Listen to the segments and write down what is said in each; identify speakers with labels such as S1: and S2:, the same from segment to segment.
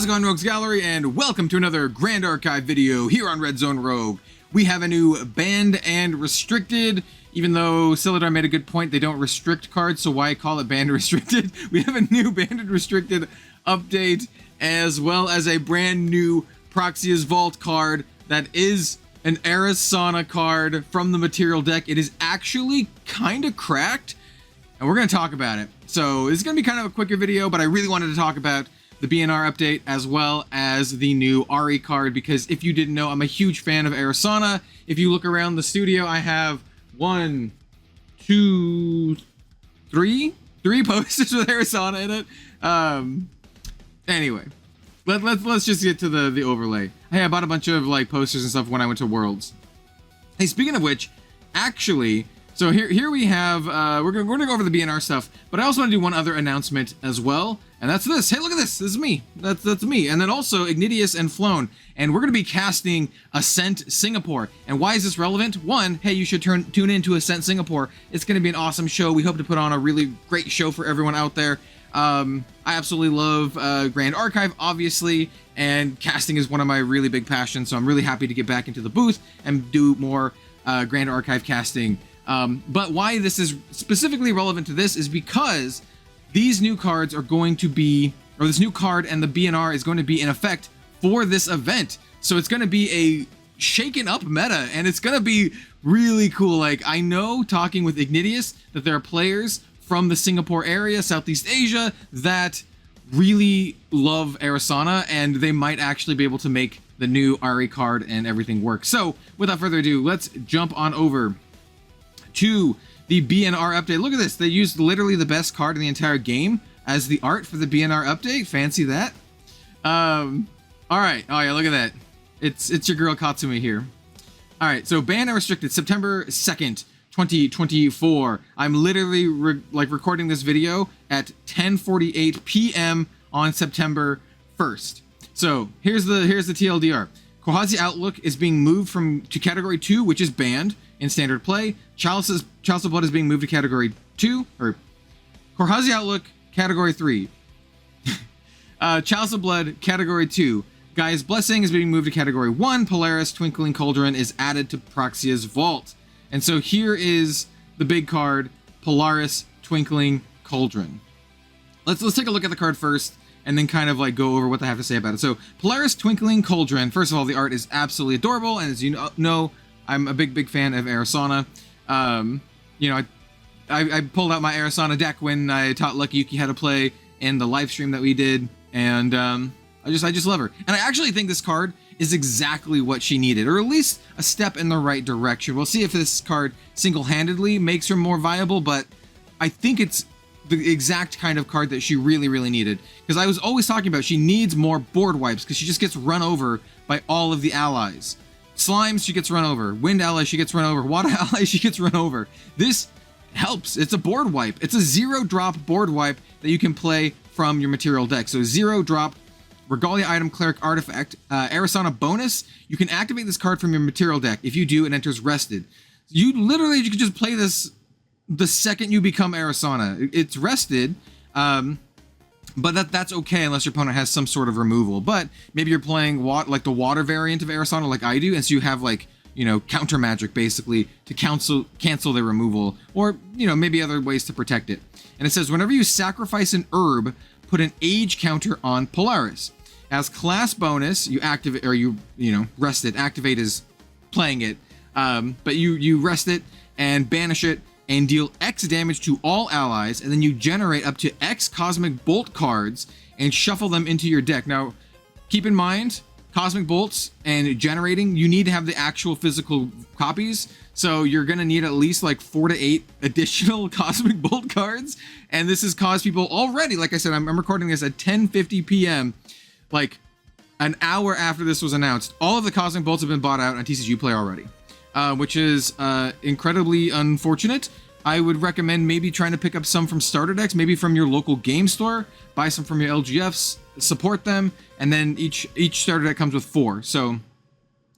S1: it going, Rogues Gallery, and welcome to another Grand Archive video here on Red Zone Rogue. We have a new banned and restricted, even though Silidar made a good point, they don't restrict cards, so why call it banned and restricted? We have a new banned and restricted update, as well as a brand new Proxy Vault card that is an ARISANNA card from the material deck. It is actually kind of cracked, and we're going to talk about it. So this is going to be kind of a quicker video, but I really wanted to talk about the BNR update as well as the new Ari card, because if you didn't know, I'm a huge fan of ARISANNA. If you look around the studio, I have three posters with ARISANNA in it. Anyway, let's just get to the overlay. Hey, I bought a bunch of like posters and stuff when I went to Worlds. Hey, speaking of which, actually, so here we have, we're gonna go over the BNR stuff, but I also want to do one other announcement as well, and that's this. Hey, look at this. This is me. That's me. And then also Ignidius and Flown, and we're gonna be casting Ascent Singapore. And why is this relevant? One, hey, you should tune in to Ascent Singapore. It's gonna be an awesome show. We hope to put on a really great show for everyone out there. I absolutely love Grand Archive, obviously, and casting is one of my really big passions, so I'm really happy to get back into the booth and do more Grand Archive casting. But why this is specifically relevant to this is because these new cards are going to be, or this new card and the BNR is going to be in effect for this event. So it's going to be a shaken up meta, and it's going to be really cool. Like, I know, talking with Ignidius, that there are players from the Singapore area, Southeast Asia, that really love ARISANNA, and they might actually be able to make the new Ari card and everything work. So without further ado, let's jump on over to the BNR update. Look at this. They used literally the best card in the entire game as the art for the BNR update. Fancy that. All right. Oh yeah, look at that. It's your girl Katsumi here. All right. So banned and restricted September 2nd, 2024. I'm literally recording this video at 10:48 p.m. on September 1st. So here's the TLDR. Kohazi Outlook is being moved to Category 2, which is banned in standard play. Chalice of Blood is being moved to Category 2, or Kohazi Outlook, Category 3. Chalice of Blood, Category 2. Gaia's Blessing is being moved to Category 1. Polaris Twinkling Cauldron is added to Proxia's Vault. And so here is the big card, Polaris Twinkling Cauldron. Let's take a look at the card first, and then kind of like go over what they have to say about it. So Polaris Twinkling Cauldron, first of all, the art is absolutely adorable, and as you know, I'm a big fan of ARISANNA. You know, I pulled out my ARISANNA deck when I taught Lucky Yuki how to play in the live stream that we did, and I just love her. And I actually think this card is exactly what she needed, or at least a step in the right direction. We'll see if this card single-handedly makes her more viable, but I think it's the exact kind of card that she really needed. Because I was always talking about she needs more board wipes, because she just gets run over by all of the allies. Slimes, she gets run over. Wind allies, she gets run over. Water allies, she gets run over. This helps. It's a board wipe. It's a 0-drop board wipe that you can play from your material deck. So 0-drop Regalia item, Cleric artifact, ARISANNA bonus. You can activate this card from your material deck. If you do, it enters rested. You can just play this the second you become ARISANNA. It's rested, but that's okay unless your opponent has some sort of removal. But maybe you're playing like the water variant of ARISANNA like I do, and so you have like, you know, counter magic basically to cancel their removal, or, you know, maybe other ways to protect it. And it says whenever you sacrifice an herb, put an age counter on Polaris. As class bonus, you activate, or you rest it. Activate is playing it, but you rest it and banish it and deal X damage to all allies, and then you generate up to X Cosmic Bolt cards and shuffle them into your deck. Now, keep in mind, Cosmic Bolts and generating, you need to have the actual physical copies, so you're gonna need at least like 4 to 8 additional Cosmic Bolt cards, and this has caused people already, like I said, I'm recording this at 10:50 p.m., like an hour after this was announced. All of the Cosmic Bolts have been bought out on TCG Play already, which is incredibly unfortunate. I would recommend maybe trying to pick up some from starter decks, maybe from your local game store, buy some from your LGFs, support them, and then each starter deck comes with 4. So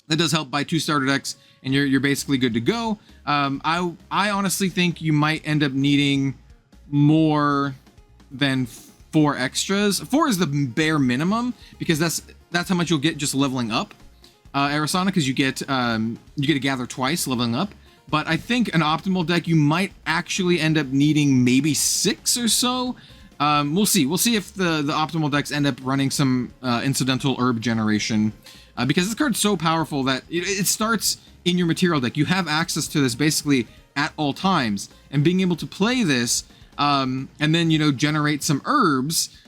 S1: that does help. Buy 2 starter decks, and you're basically good to go. I honestly think you might end up needing more than 4 extras. 4 is the bare minimum because that's how much you'll get just leveling up ARISANNA, because you get to gather twice leveling up. But I think an optimal deck, you might actually end up needing maybe 6 or so. We'll see. We'll see if the optimal decks end up running some incidental herb generation, because this card's so powerful that it starts in your material deck. You have access to this basically at all times, and being able to play this and then, you know, generate some herbs,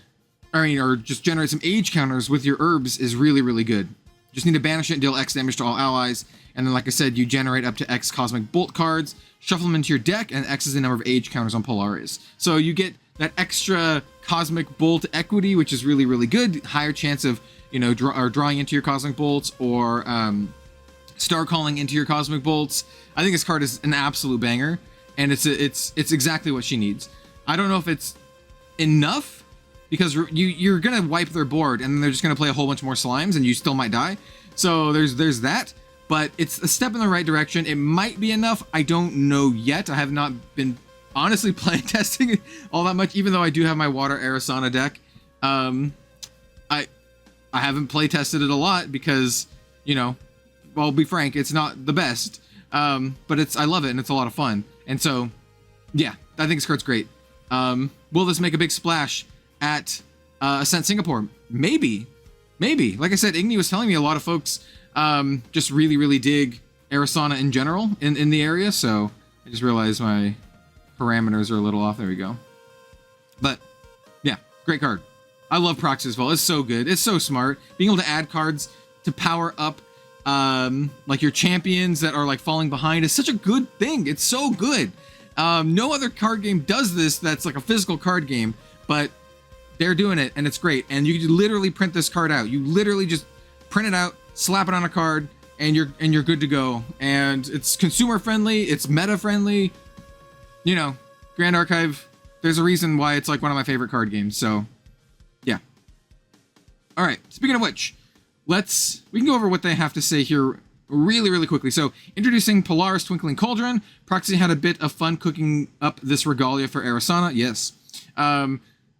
S1: or just generate some age counters with your herbs is really, really good. Just need to banish it and deal X damage to all allies. And then, like I said, you generate up to X Cosmic Bolt cards, shuffle them into your deck, and X is the number of age counters on Polaris. So you get that extra Cosmic Bolt equity, which is really, really good. Higher chance of, you know, drawing into your Cosmic Bolts, or Star Calling into your Cosmic Bolts. I think this card is an absolute banger, and it's exactly what she needs. I don't know if it's enough, because you're gonna wipe their board, and then they're just gonna play a whole bunch more slimes, and you still might die. So there's that. But it's a step in the right direction. It might be enough. I don't know yet. I have not been honestly playing testing all that much, even though I do have my Water ARISANNA deck. I haven't play tested it a lot because, you know, well, I'll be frank, it's not the best. But I love it, and it's a lot of fun. And so, yeah, I think this card's great. Will this make a big splash at Ascent Singapore? Maybe. Like I said, Igni was telling me a lot of folks just really, really dig ARISANNA in general in the area, so I just realized my parameters are a little off. There we go. But yeah, great card. I love Proxy Vault. It's so good. It's so smart. Being able to add cards to power up like your champions that are like falling behind is such a good thing. It's so good. No other card game does this that's like a physical card game, but they're doing it, and it's great. And you can literally print this card out. You literally just print it out, slap it on a card, and you're good to go. And it's consumer friendly, it's meta friendly. You know, Grand Archive, there's a reason why it's like one of my favorite card games. So yeah. All right, speaking of which, we can go over what they have to say here really, really quickly. So, introducing Polaris Twinkling Cauldron. Proxy had a bit of fun cooking up this regalia for ARISANNA. Yes.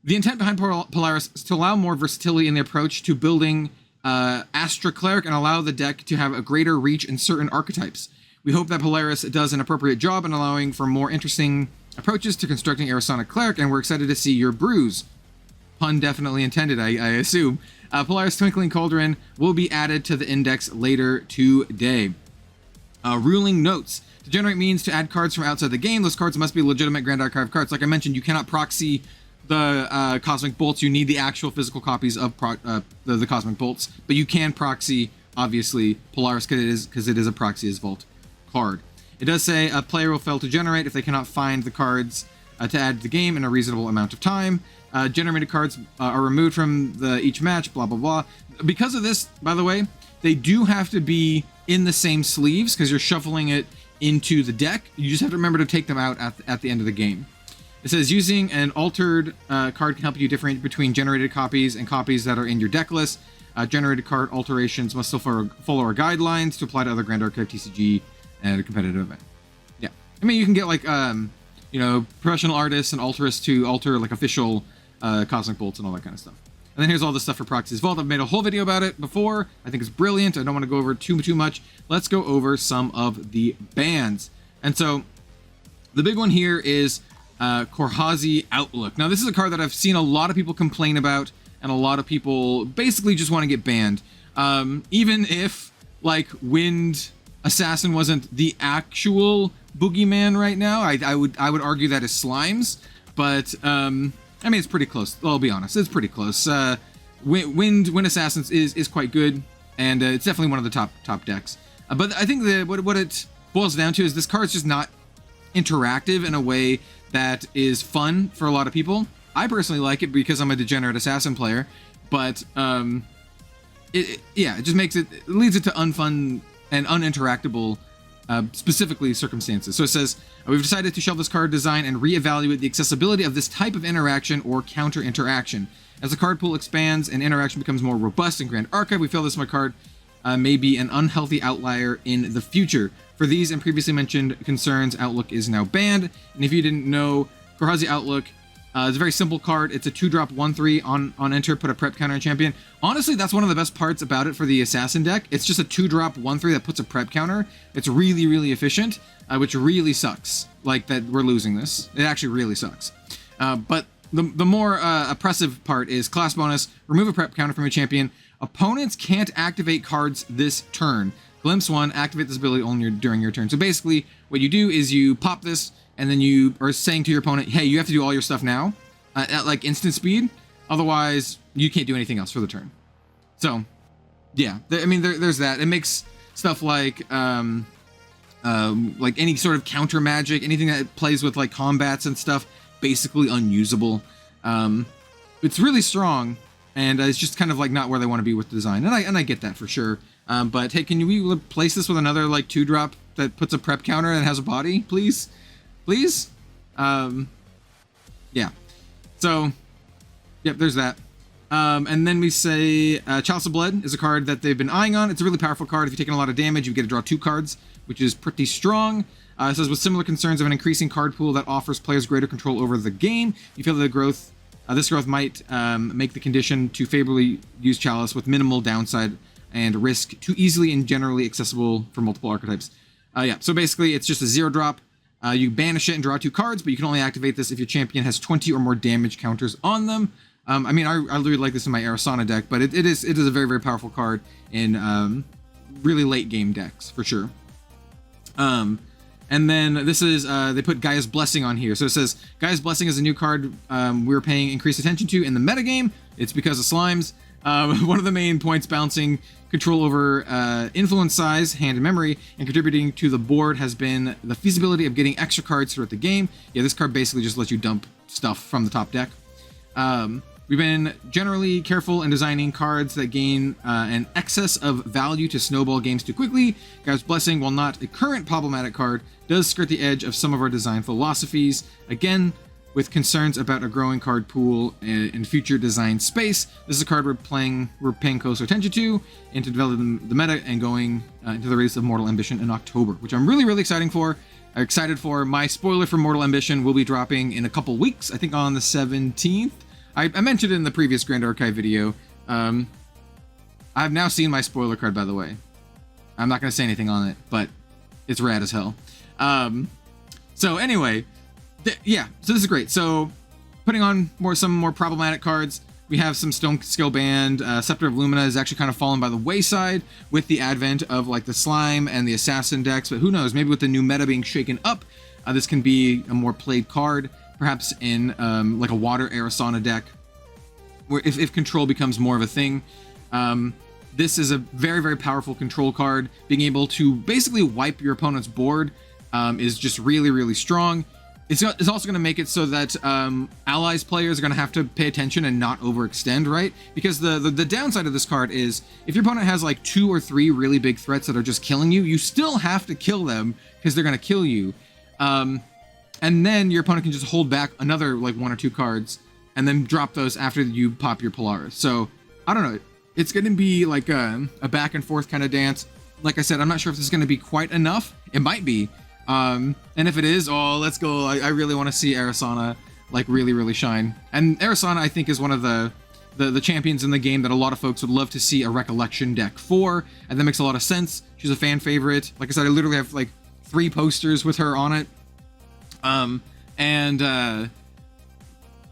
S1: The intent behind Polaris is to allow more versatility in the approach to building Astra Cleric and allow the deck to have a greater reach in certain archetypes. We hope that Polaris does an appropriate job in allowing for more interesting approaches to constructing ARISANNA Cleric, and we're excited to see your brews. Pun definitely intended, I assume. Polaris Twinkling Cauldron will be added to the index later today. Ruling notes. To generate means to add cards from outside the game, those cards must be legitimate Grand Archive cards. Like I mentioned, you cannot proxy the Cosmic Bolts. You need the actual physical copies of the Cosmic Bolts, but you can proxy, obviously, Polaris because it is a Proxy Vault card. It does say a player will fail to generate if they cannot find the cards to add to the game in a reasonable amount of time. Generated cards are removed from each match, blah, blah, blah. Because of this, by the way, they do have to be in the same sleeves because you're shuffling it into the deck. You just have to remember to take them out at the end of the game. It says using an altered card can help you differentiate between generated copies and copies that are in your deck list. Generated card alterations must still follow our guidelines to apply to other Grand Archive TCG and a competitive event. Yeah. I mean, you can get like, you know, professional artists and alterists to alter like official Cosmic Bolts and all that kind of stuff. And then here's all the stuff for Proxy Vault. I've made a whole video about it before. I think it's brilliant. I don't want to go over too much. Let's go over some of the bans. And so the big one here is Korhazi Outlook. Now, this is a card that I've seen a lot of people complain about, and a lot of people basically just want to get banned. Even if, like, Wind Assassin wasn't the actual boogeyman right now, I would argue that is Slimes, but I mean, it's pretty close. Well, I'll be honest, it's pretty close. Wind Assassins is quite good, and it's definitely one of the top decks. But I think what it boils down to is this card's just not interactive in a way that is fun for a lot of people. I personally like it because I'm a degenerate assassin player, but it just makes it leads it to unfun and uninteractable specifically circumstances. So it says, we've decided to shelve this card design and reevaluate the accessibility of this type of interaction or counter interaction. As the card pool expands and interaction becomes more robust in Grand Archive, we feel this card may be an unhealthy outlier in the future. For these and previously mentioned concerns, Outlook is now banned. And if you didn't know, Korhazi Outlook It's a very simple card. It's a 2-drop 1/3 on enter, put a prep counter on champion. Honestly, that's one of the best parts about it for the assassin deck. It's just a 2-drop 1/3 that puts a prep counter. It's really, really efficient, which really sucks. Like that we're losing this. It actually really sucks. But the more oppressive part is class bonus. Remove a prep counter from your champion. Opponents can't activate cards this turn. Glimpse 1, activate this ability only during your turn. So basically, what you do is you pop this, and then you are saying to your opponent, hey, you have to do all your stuff now at like instant speed. Otherwise, you can't do anything else for the turn. So, yeah, there's that. It makes stuff like any sort of counter magic, anything that plays with like combats and stuff, basically unusable. It's really strong, and it's just kind of like not where they want to be with the design. And I get that for sure. But hey, can we replace this with another like 2-drop that puts a prep counter and has a body, please? Please? Yeah. So, yep, there's that. And then we say Chalice of Blood is a card that they've been eyeing on. It's a really powerful card. If you're taking a lot of damage, you get to draw 2 cards, which is pretty strong. It says, with similar concerns of an increasing card pool that offers players greater control over the game, you feel that this growth might make the condition to favorably use Chalice with minimal downside and risk too easily and generally accessible for multiple archetypes. Yeah, so basically it's just a 0-drop. You banish it and draw 2 cards, but you can only activate this if your champion has 20 or more damage counters on them. I really like this in my ARISANNA deck, but it is a very, very powerful card in really late game decks, for sure. And then this is, they put Gaia's Blessing on here. So it says, Gaia's Blessing is a new card we're paying increased attention to in the metagame. It's because of slimes. One of the main points balancing control over influence size, hand, and memory, and contributing to the board has been the feasibility of getting extra cards throughout the game. Yeah, this card basically just lets you dump stuff from the top deck. We've been generally careful in designing cards that gain an excess of value to snowball games too quickly. Gaia's Blessing, while not a current problematic card, does skirt the edge of some of our design philosophies. Again, with concerns about a growing card pool in future design space, this is a card we're paying closer attention to into developing the meta and going into the release of Mortal Ambition in October, which I'm really, really excited for. My spoiler for Mortal Ambition will be dropping in a couple weeks, I think on the 17th. I mentioned it in the previous Grand Archive video. I've now seen my spoiler card, by the way. I'm not going to say anything on it, but it's rad as hell. So anyway, yeah, so this is great. So putting on some more problematic cards, we have some Stone Skill Band. Scepter of Lumina is actually kind of fallen by the wayside with the advent of like the Slime and the Assassin decks, but who knows, maybe with the new meta being shaken up, this can be a more played card, perhaps in like a Water ARISANNA deck, where if control becomes more of a thing. This is a very, very powerful control card. Being able to basically wipe your opponent's board is just really, really strong. It's also going to make it so that allies players are going to have to pay attention and not overextend, right? Because the downside of this card is if your opponent has like 2 or 3 really big threats that are just killing you, you still have to kill them because they're going to kill you. And then your opponent can just hold back another like 1 or 2 cards and then drop those after you pop your Polaris. So I don't know. It's going to be like a back and forth kind of dance. Like I said, I'm not sure if this is going to be quite enough. It might be. And if it is, oh, let's go. I really want to see ARISANNA like really, really shine. And ARISANNA, I think, is one of the champions in the game that a lot of folks would love to see a recollection deck for, and that makes a lot of sense. She's a fan favorite. Like I said, I literally have like 3 posters with her on it.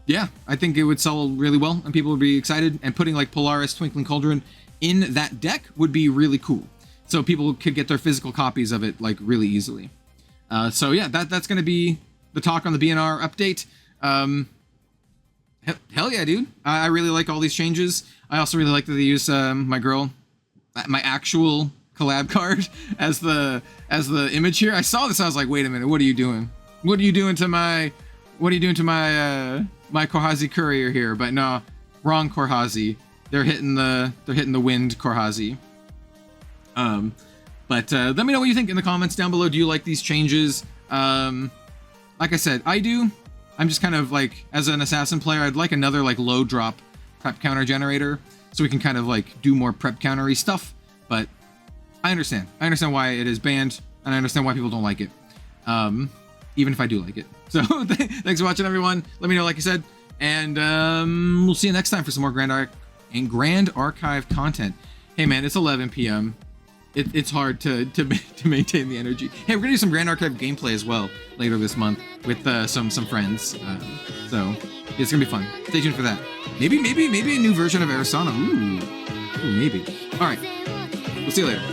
S1: Yeah, I think it would sell really well and people would be excited, and putting like Polaris Twinkling Cauldron in that deck would be really cool. So people could get their physical copies of it like really easily. So yeah, that's going to be the talk on the BNR update. Hell yeah, dude. I really like all these changes. I also really like that they use my actual collab card as the image here. I saw this, I was like, wait a minute, what are you doing? What are you doing to my my Korhazi courier here? But no, wrong Korhazi. They're hitting the wind Korhazi. But let me know what you think in the comments down below. Do you like these changes? Like I said, I do. I'm just kind of like, as an assassin player, I'd like another like low drop prep counter generator so we can kind of like do more prep countery stuff. But I understand. I understand why it is banned, and I understand why people don't like it. even if I do like it. So thanks for watching, everyone. Let me know, like I said, and we'll see you next time for some more Grand Archive content. Hey man, it's 11 p.m. It's hard to maintain the energy. Hey, we're gonna do some Grand Archive gameplay as well later this month with some friends. So it's gonna be fun. Stay tuned for that. Maybe a new version of ARISANNA. Ooh, maybe. All right, we'll see you later.